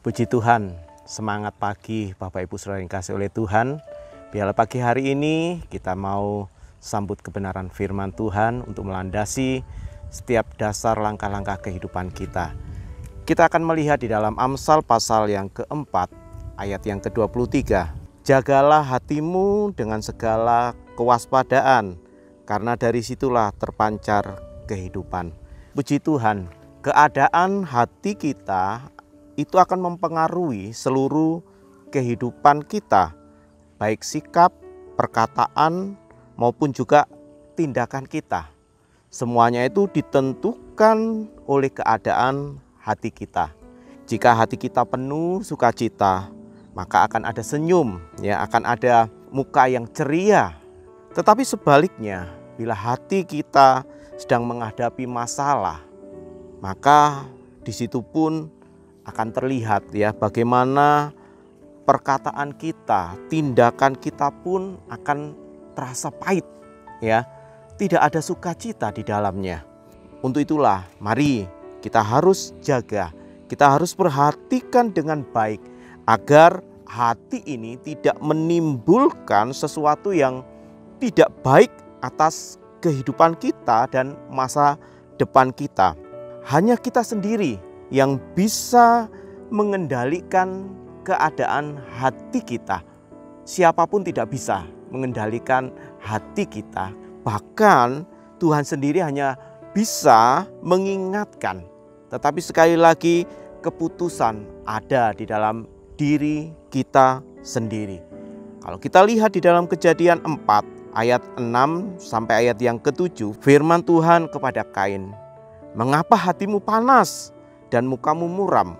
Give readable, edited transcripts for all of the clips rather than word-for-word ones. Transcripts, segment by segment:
Puji Tuhan, semangat pagi Bapak Ibu Saudara yang dikasihi oleh Tuhan. Biarlah pagi hari ini kita mau sambut kebenaran firman Tuhan untuk melandasi setiap dasar langkah-langkah kehidupan kita. Kita akan melihat di dalam Amsal pasal yang keempat, ayat yang ke-23. Jagalah hatimu dengan segala kewaspadaan, karena dari situlah terpancar kehidupan. Puji Tuhan, keadaan hati kita itu akan mempengaruhi seluruh kehidupan kita, baik sikap, perkataan, maupun juga tindakan kita. Semuanya itu ditentukan oleh keadaan hati kita. Jika hati kita penuh sukacita, maka akan ada senyum, akan ada muka yang ceria. Tetapi sebaliknya, bila hati kita sedang menghadapi masalah, maka di situ pun akan terlihat bagaimana perkataan kita, tindakan kita pun akan terasa pahit, Tidak ada sukacita di dalamnya. Untuk itulah mari kita harus jaga, kita harus perhatikan dengan baik agar hati ini tidak menimbulkan sesuatu yang tidak baik atas kehidupan kita dan masa depan kita. Hanya kita sendiri yang bisa mengendalikan keadaan hati kita. Siapapun tidak bisa mengendalikan hati kita. Bahkan Tuhan sendiri hanya bisa mengingatkan. Tetapi sekali lagi keputusan ada di dalam diri kita sendiri. Kalau kita lihat di dalam Kejadian 4 ayat 6 sampai ayat yang ke-7, firman Tuhan kepada Kain, "Mengapa hatimu panas dan mukamu muram?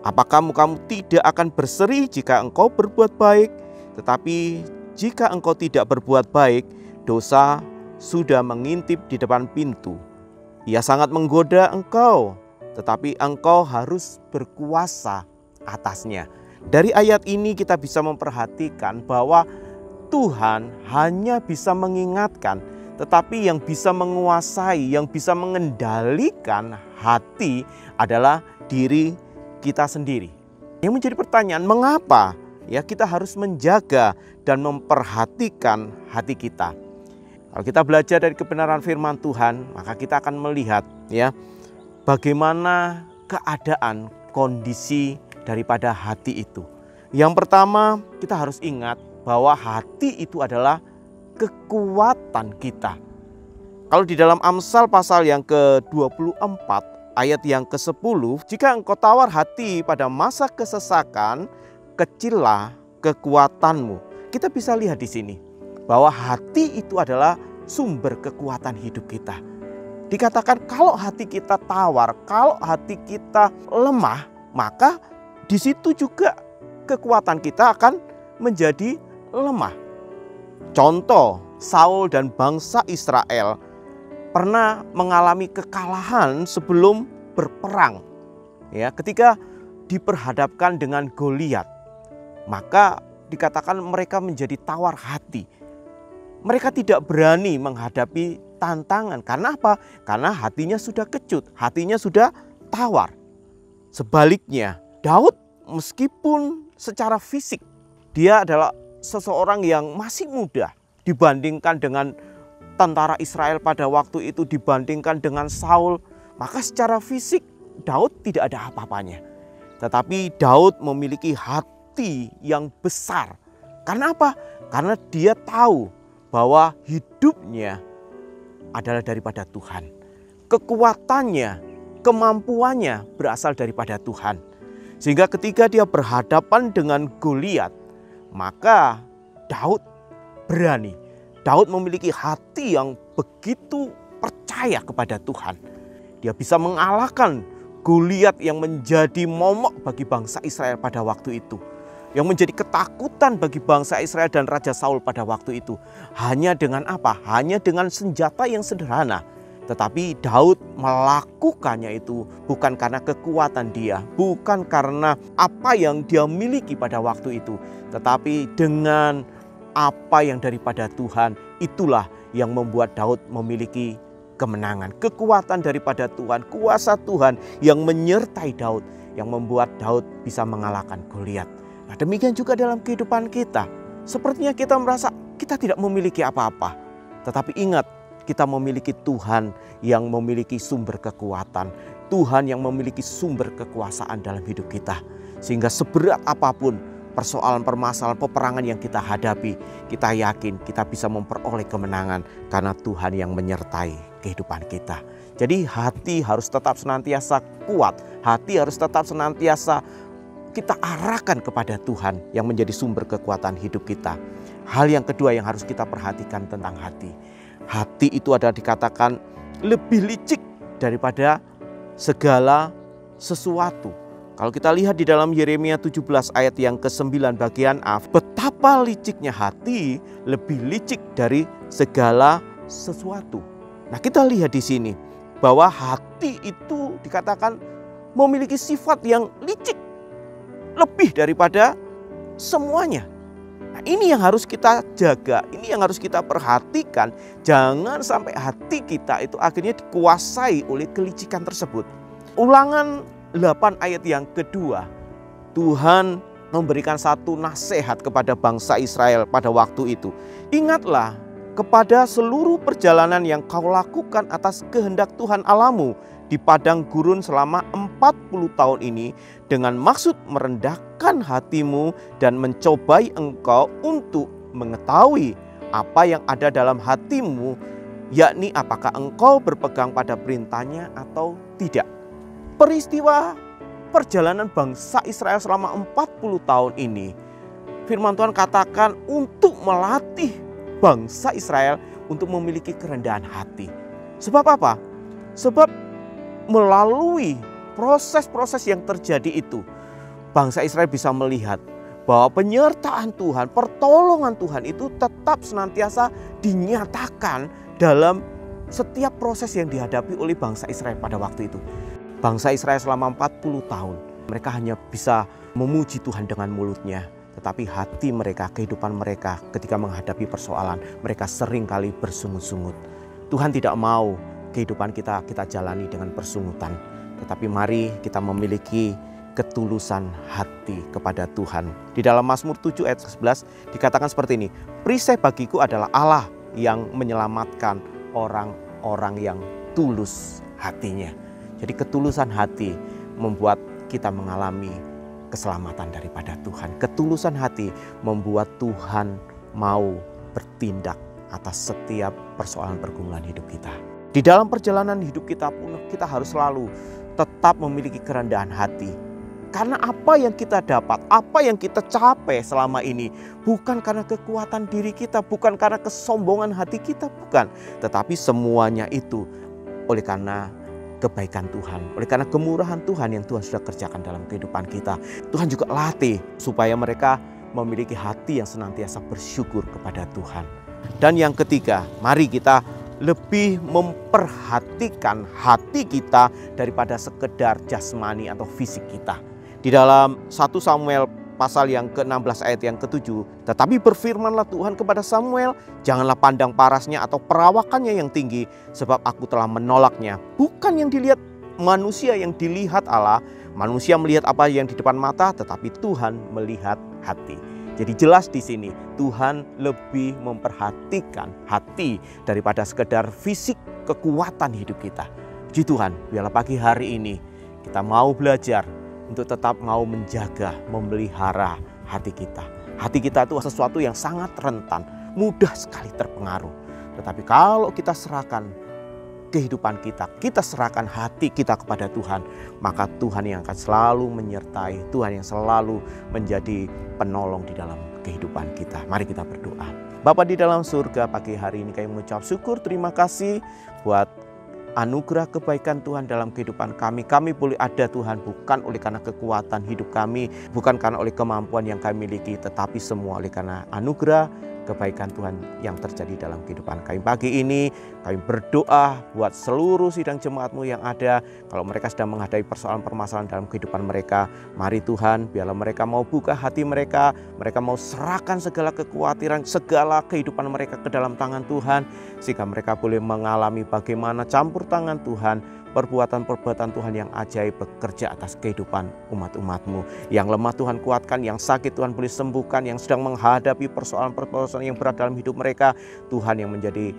Apakah mukamu tidak akan berseri jika engkau berbuat baik? Tetapi jika engkau tidak berbuat baik, dosa sudah mengintip di depan pintu. Ia sangat menggoda engkau, tetapi engkau harus berkuasa atasnya." Dari ayat ini kita bisa memperhatikan bahwa Tuhan hanya bisa mengingatkan, tetapi yang bisa menguasai, yang bisa mengendalikan hati adalah diri kita sendiri. Yang menjadi pertanyaan, mengapa kita harus menjaga dan memperhatikan hati kita? Kalau kita belajar dari kebenaran firman Tuhan, maka kita akan melihat bagaimana keadaan kondisi daripada hati itu. Yang pertama, kita harus ingat bahwa hati itu adalah kekuatan kita. Kalau di dalam Amsal pasal yang ke-24 ayat yang ke-10, "Jika engkau tawar hati pada masa kesesakan, kecillah kekuatanmu." Kita bisa lihat di sini bahwa hati itu adalah sumber kekuatan hidup kita. Dikatakan kalau hati kita tawar, kalau hati kita lemah, maka di situ juga kekuatan kita akan menjadi lemah. Contoh, Saul dan bangsa Israel pernah mengalami kekalahan sebelum berperang. Ketika diperhadapkan dengan Goliat, maka dikatakan mereka menjadi tawar hati. Mereka tidak berani menghadapi tantangan. Karena apa? Karena hatinya sudah kecut, hatinya sudah tawar. Sebaliknya, Daud meskipun secara fisik dia adalah seseorang yang masih muda dibandingkan dengan tentara Israel pada waktu itu, dibandingkan dengan Saul, maka secara fisik Daud tidak ada apa-apanya. Tetapi Daud memiliki hati yang besar. Karena apa? Karena dia tahu bahwa hidupnya adalah daripada Tuhan. Kekuatannya, kemampuannya berasal daripada Tuhan. Sehingga ketika dia berhadapan dengan Goliat, maka Daud berani. Daud memiliki hati yang begitu percaya kepada Tuhan. Dia bisa mengalahkan Goliat yang menjadi momok bagi bangsa Israel pada waktu itu. Yang menjadi ketakutan bagi bangsa Israel dan Raja Saul pada waktu itu. Hanya dengan apa? Hanya dengan senjata yang sederhana. Tetapi Daud melakukannya itu bukan karena kekuatan dia, bukan karena apa yang dia miliki pada waktu itu, tetapi dengan apa yang daripada Tuhan. Itulah yang membuat Daud memiliki kemenangan, kekuatan daripada Tuhan, kuasa Tuhan yang menyertai Daud, yang membuat Daud bisa mengalahkan Goliat. Nah, demikian juga dalam kehidupan kita. Sepertinya kita merasa kita tidak memiliki apa-apa. Tetapi ingat, kita memiliki Tuhan yang memiliki sumber kekuatan. Tuhan yang memiliki sumber kekuasaan dalam hidup kita. Sehingga seberat apapun persoalan, permasalahan, peperangan yang kita hadapi, kita yakin kita bisa memperoleh kemenangan karena Tuhan yang menyertai kehidupan kita. Jadi hati harus tetap senantiasa kuat. Hati harus tetap senantiasa kita arahkan kepada Tuhan yang menjadi sumber kekuatan hidup kita. Hal yang kedua yang harus kita perhatikan tentang hati. Hati itu adalah dikatakan lebih licik daripada segala sesuatu. Kalau kita lihat di dalam Yeremia 17 ayat yang ke-9 bagian A, betapa liciknya hati lebih licik dari segala sesuatu. Nah, kita lihat di sini bahwa hati itu dikatakan memiliki sifat yang licik lebih daripada semuanya. Nah, ini yang harus kita jaga, ini yang harus kita perhatikan. Jangan sampai hati kita itu akhirnya dikuasai oleh kelicikan tersebut. Ulangan 8 ayat yang kedua, Tuhan memberikan satu nasihat kepada bangsa Israel pada waktu itu. Ingatlah kepada seluruh perjalanan yang kau lakukan atas kehendak Tuhan Allahmu di padang gurun selama 40 tahun ini dengan maksud merendahkan hatimu dan mencobai engkau untuk mengetahui apa yang ada dalam hatimu, yakni apakah engkau berpegang pada perintahnya atau tidak. Peristiwa perjalanan bangsa Israel selama 40 tahun ini, firman Tuhan katakan untuk melatih bangsa Israel untuk memiliki kerendahan hati. Sebab apa? Sebab melalui proses-proses yang terjadi itu, bangsa Israel bisa melihat bahwa penyertaan Tuhan, pertolongan Tuhan itu tetap senantiasa dinyatakan dalam setiap proses yang dihadapi oleh bangsa Israel pada waktu itu. Bangsa Israel selama 40 tahun, mereka hanya bisa memuji Tuhan dengan mulutnya. Tetapi hati mereka, kehidupan mereka ketika menghadapi persoalan, mereka sering kali bersungut-sungut. Tuhan tidak mau kehidupan kita jalani dengan persungutan. Tetapi mari kita memiliki ketulusan hati kepada Tuhan. Di dalam Mazmur 7 ayat 11 dikatakan seperti ini. Perisai bagiku adalah Allah yang menyelamatkan orang-orang yang tulus hatinya. Jadi ketulusan hati membuat kita mengalami keselamatan daripada Tuhan. Ketulusan hati membuat Tuhan mau bertindak atas setiap persoalan pergumulan hidup kita. Di dalam perjalanan hidup kita pun kita harus selalu tetap memiliki kerendahan hati. Karena apa yang kita dapat, apa yang kita capai selama ini bukan karena kekuatan diri kita, bukan karena kesombongan hati kita, bukan. Tetapi semuanya itu oleh karena kebaikan Tuhan, oleh karena kemurahan Tuhan yang Tuhan sudah kerjakan dalam kehidupan kita. Tuhan juga latih supaya mereka memiliki hati yang senantiasa bersyukur kepada Tuhan. Dan yang ketiga, mari kita lebih memperhatikan hati kita daripada sekedar jasmani atau fisik kita. Di dalam 1 Samuel pasal yang ke-16 ayat yang ke-7, tetapi berfirmanlah Tuhan kepada Samuel, janganlah pandang parasnya atau perawakannya yang tinggi, sebab aku telah menolaknya. Bukan yang dilihat manusia yang dilihat Allah, manusia melihat apa yang di depan mata, tetapi Tuhan melihat hati. Jadi jelas di sini Tuhan lebih memperhatikan hati daripada sekedar fisik kekuatan hidup kita. Puji Tuhan, biarlah pagi hari ini kita mau belajar untuk tetap mau menjaga, memelihara hati kita. Hati kita itu sesuatu yang sangat rentan, mudah sekali terpengaruh. Tetapi kalau kita serahkan kehidupan kita, kita serahkan hati kita kepada Tuhan, maka Tuhan yang akan selalu menyertai, Tuhan yang selalu menjadi penolong di dalam kehidupan kita. Mari kita berdoa. Bapa di dalam surga, pagi hari ini kami mengucap syukur, terima kasih buat anugerah kebaikan Tuhan dalam kehidupan kami. Kami boleh ada Tuhan bukan oleh karena kekuatan hidup kami, bukan karena oleh kemampuan yang kami miliki, tetapi semua oleh karena anugerah kebaikan Tuhan yang terjadi dalam kehidupan kami. Pagi ini kami berdoa buat seluruh sidang jemaat-Mu yang ada. Kalau mereka sedang menghadapi persoalan permasalahan dalam kehidupan mereka, mari Tuhan, biarlah mereka mau buka hati mereka mau serahkan segala kekhawatiran, segala kehidupan mereka ke dalam tangan Tuhan, sehingga mereka boleh mengalami bagaimana campur tangan Tuhan, perbuatan-perbuatan Tuhan yang ajaib bekerja atas kehidupan umat-umat-Mu. Yang lemah Tuhan kuatkan, yang sakit Tuhan boleh sembuhkan, yang sedang menghadapi persoalan-persoalan yang berat dalam hidup mereka, Tuhan yang menjadi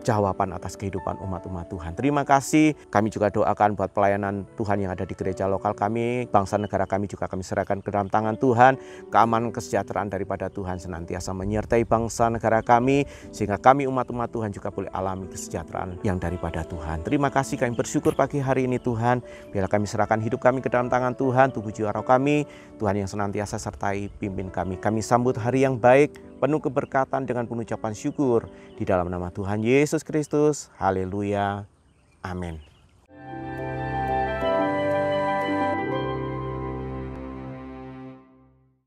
jawaban atas kehidupan umat-umat Tuhan. Terima kasih. Kami juga doakan buat pelayanan Tuhan yang ada di gereja lokal kami, bangsa negara kami juga kami serahkan ke dalam tangan Tuhan. Keamanan kesejahteraan daripada Tuhan senantiasa menyertai bangsa negara kami, sehingga kami umat-umat Tuhan juga boleh alami kesejahteraan yang daripada Tuhan. Terima kasih, kami bersyukur pagi hari ini Tuhan. Biarlah kami serahkan hidup kami ke dalam tangan Tuhan, tubuh jiwa roh kami. Tuhan yang senantiasa sertai pimpin kami. Kami sambut hari yang baik, penuh keberkatan dengan pengucapan syukur di dalam nama Tuhan Yesus Kristus. Haleluya. Amin.